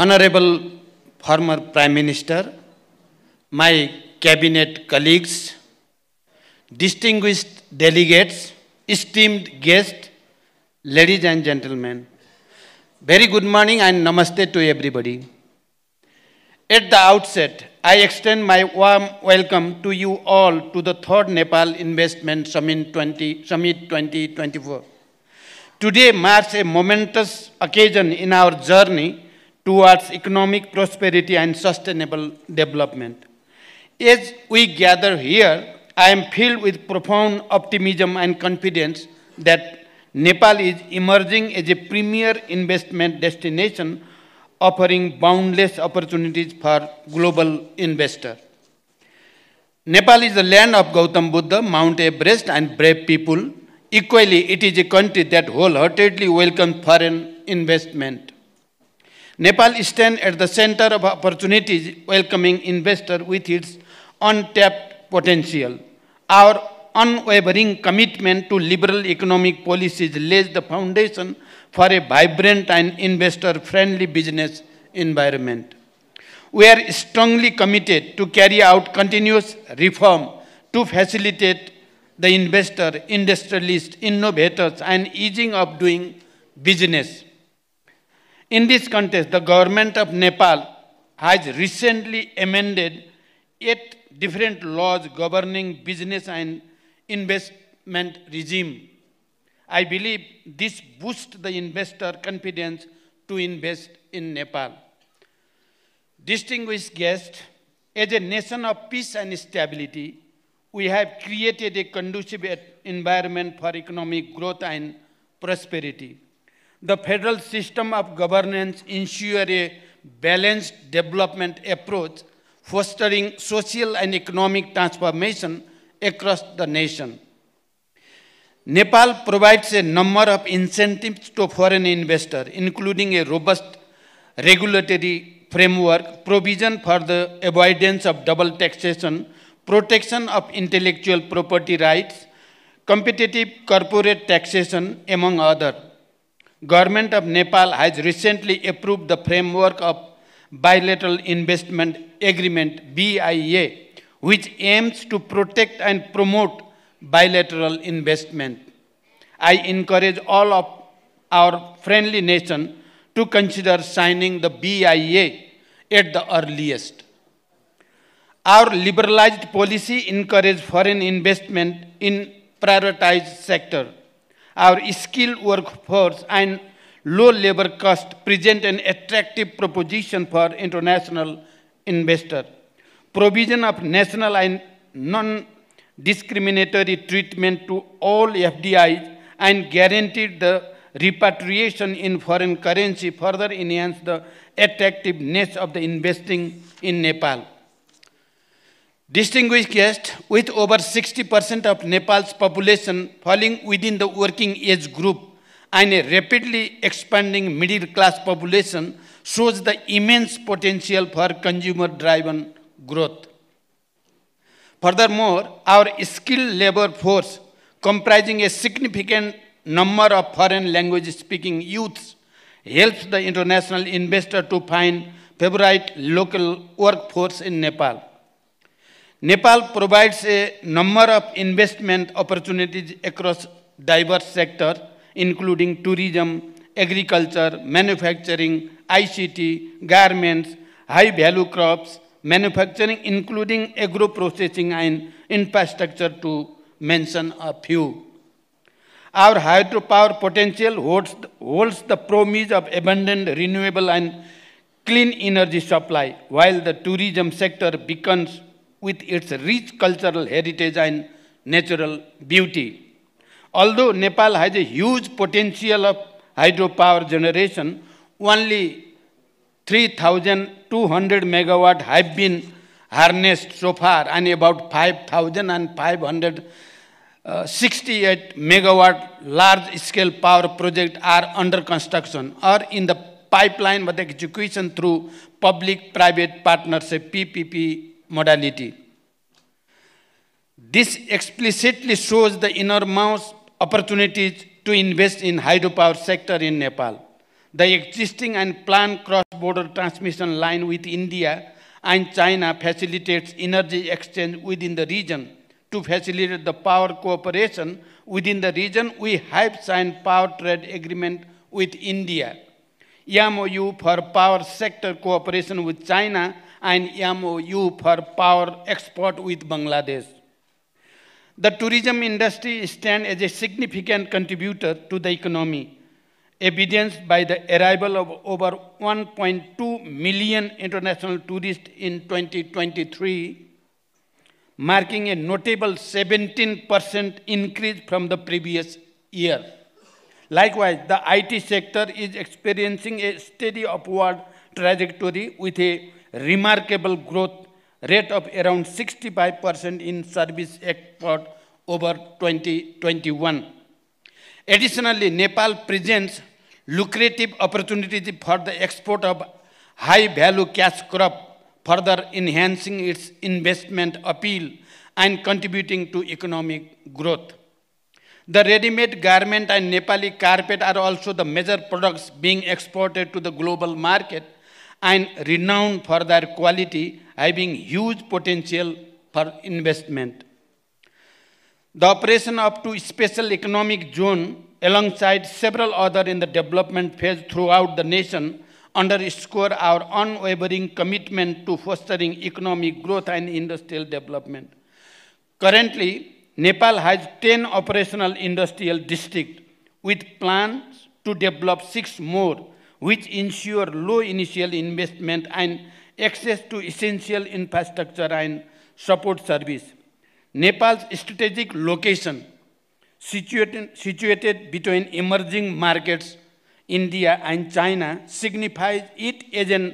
Honorable former Prime Minister, my cabinet colleagues, distinguished delegates, esteemed guests, ladies and gentlemen, very good morning and namaste to everybody. At the outset, I extend my warm welcome to you all to the 3rd Nepal Investment Summit 2024. Today marks a momentous occasion in our journey towards economic prosperity and sustainable development. As we gather here, I am filled with profound optimism and confidence that Nepal is emerging as a premier investment destination offering boundless opportunities for global investors. Nepal is the land of Gautam Buddha, Mount Everest, and brave people. Equally, it is a country that wholeheartedly welcomes foreign investment. Nepal stands at the center of opportunities, welcoming investors with its untapped potential. Our unwavering commitment to liberal economic policies lays the foundation for a vibrant and investor-friendly business environment. We are strongly committed to carry out continuous reform to facilitate the investor, industrialists, innovators, and easing of doing business. In this context, the government of Nepal has recently amended 8 different laws governing business and investment regime. I believe this boosts the investor confidence to invest in Nepal. Distinguished guests, as a nation of peace and stability, we have created a conducive environment for economic growth and prosperity. The federal system of governance ensures a balanced development approach, fostering social and economic transformation across the nation. Nepal provides a number of incentives to foreign investors, including a robust regulatory framework, provision for the avoidance of double taxation, protection of intellectual property rights, competitive corporate taxation, among others. Government of Nepal has recently approved the framework of Bilateral Investment Agreement, BIA, which aims to protect and promote bilateral investment. I encourage all of our friendly nations to consider signing the BIA at the earliest. Our liberalized policy encourages foreign investment in prioritized sectors. Our skilled workforce and low labor cost present an attractive proposition for international investors. Provision of national and non-discriminatory treatment to all FDIs and guaranteed the repatriation in foreign currency further enhance the attractiveness of the investing in Nepal. Distinguished guests, with over 60% of Nepal's population falling within the working age group and a rapidly expanding middle class population, shows the immense potential for consumer-driven growth. Furthermore, our skilled labor force, comprising a significant number of foreign language-speaking youths, helps the international investor to find favorite local workforce in Nepal. Nepal provides a number of investment opportunities across diverse sectors, including tourism, agriculture, manufacturing, ICT, garments, high-value crops, manufacturing, including agro-processing and infrastructure, to mention a few. Our hydropower potential holds the promise of abundant renewable and clean energy supply, while the tourism sector beckons with its rich cultural heritage and natural beauty. Although Nepal has a huge potential of hydropower generation, only 3,200 megawatts have been harnessed so far, and about 5,568 megawatt large-scale power projects are under construction or in the pipeline with execution through public-private partnership (PPP) modality. This explicitly shows the enormous opportunities to invest in hydropower sector in Nepal. The existing and planned cross-border transmission line with India and China facilitates energy exchange within the region. To facilitate the power cooperation within the region, we have signed power trade agreement with India, MOU for power sector cooperation with China, and MOU for power export with Bangladesh. The tourism industry stands as a significant contributor to the economy, evidenced by the arrival of over 1.2 million international tourists in 2023, marking a notable 17% increase from the previous year. Likewise, the IT sector is experiencing a steady upward trajectory with a remarkable growth rate of around 65% in service export over 2021. Additionally, Nepal presents lucrative opportunities for the export of high-value cash crop, further enhancing its investment appeal and contributing to economic growth. The ready-made garment and Nepali carpet are also the major products being exported to the global market and renowned for their quality, having huge potential for investment. The operation up to special economic zone alongside several other in the development phase throughout the nation underscore our unwavering commitment to fostering economic growth and industrial development. Currently, Nepal has 10 operational industrial districts with plans to develop 6 more, which ensure low initial investment and access to essential infrastructure and support service. Nepal's strategic location, situated between emerging markets, India and China, signifies it as an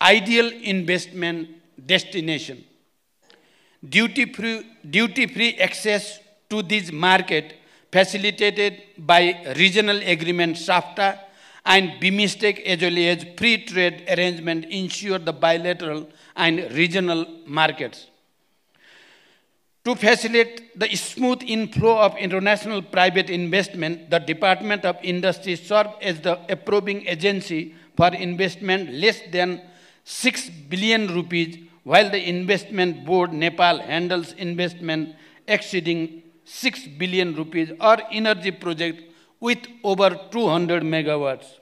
ideal investment destination. Duty-free access to this market facilitated by regional agreement SAFTA and BIMSTEC as well as free trade arrangement ensure the bilateral and regional markets. To facilitate the smooth inflow of international private investment, the Department of Industry serves as the approving agency for investment less than 6 billion rupees, while the Investment Board Nepal handles investment exceeding 6 billion rupees or energy project with over 200 megawatts.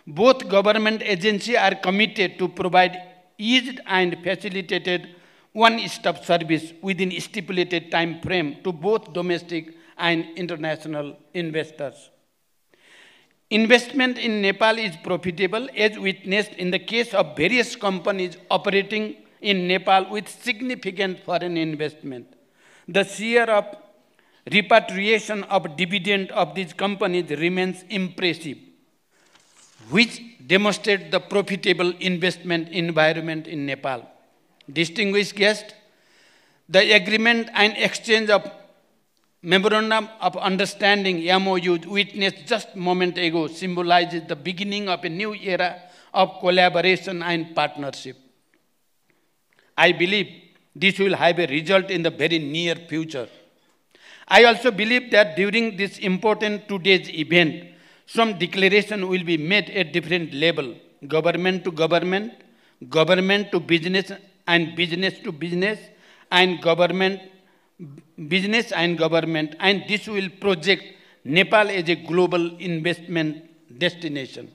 Both government agencies are committed to provide eased and facilitated one-stop service within stipulated time frame to both domestic and international investors. Investment in Nepal is profitable, as witnessed in the case of various companies operating in Nepal with significant foreign investment. The share of repatriation of dividend of these companies remains impressive, which demonstrates the profitable investment environment in Nepal. Distinguished guests, the agreement and exchange of Memorandum of Understanding MOU witnessed just a moment ago symbolizes the beginning of a new era of collaboration and partnership. I believe this will have a result in the very near future. I also believe that during this important today's event, some declaration will be made at different level, government to government, government to business and business to business, and government, business and government, and this will project Nepal as a global investment destination.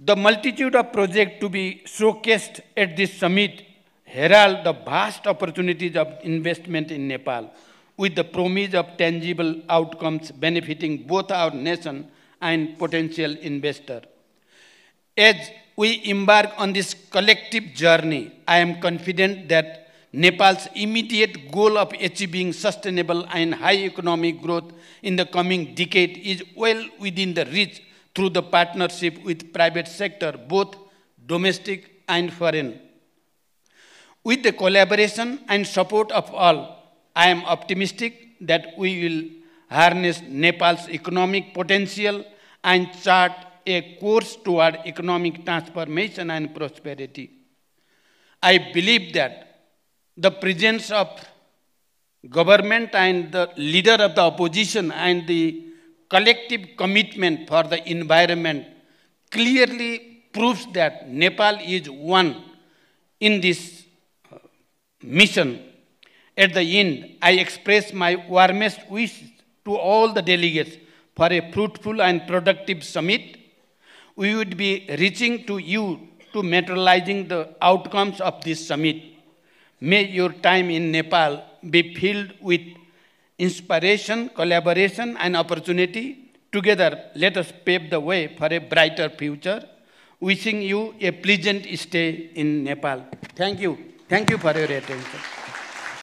The multitude of projects to be showcased at this summit herald the vast opportunities of investment in Nepal, with the promise of tangible outcomes benefiting both our nation and potential investor. As we embark on this collective journey, I am confident that Nepal's immediate goal of achieving sustainable and high economic growth in the coming decade is well within the reach through the partnership with private sector, both domestic and foreign. With the collaboration and support of all, I am optimistic that we will harness Nepal's economic potential and chart a course toward economic transformation and prosperity. I believe that the presence of government and the leader of the opposition and the collective commitment for the environment clearly proves that Nepal is one in this mission. At the end, I express my warmest wish to all the delegates for a fruitful and productive summit. We would be reaching to you to materializing the outcomes of this summit. May your time in Nepal be filled with inspiration, collaboration, and opportunity. Together, let us pave the way for a brighter future. Wishing you a pleasant stay in Nepal. Thank you. Thank you for your attention.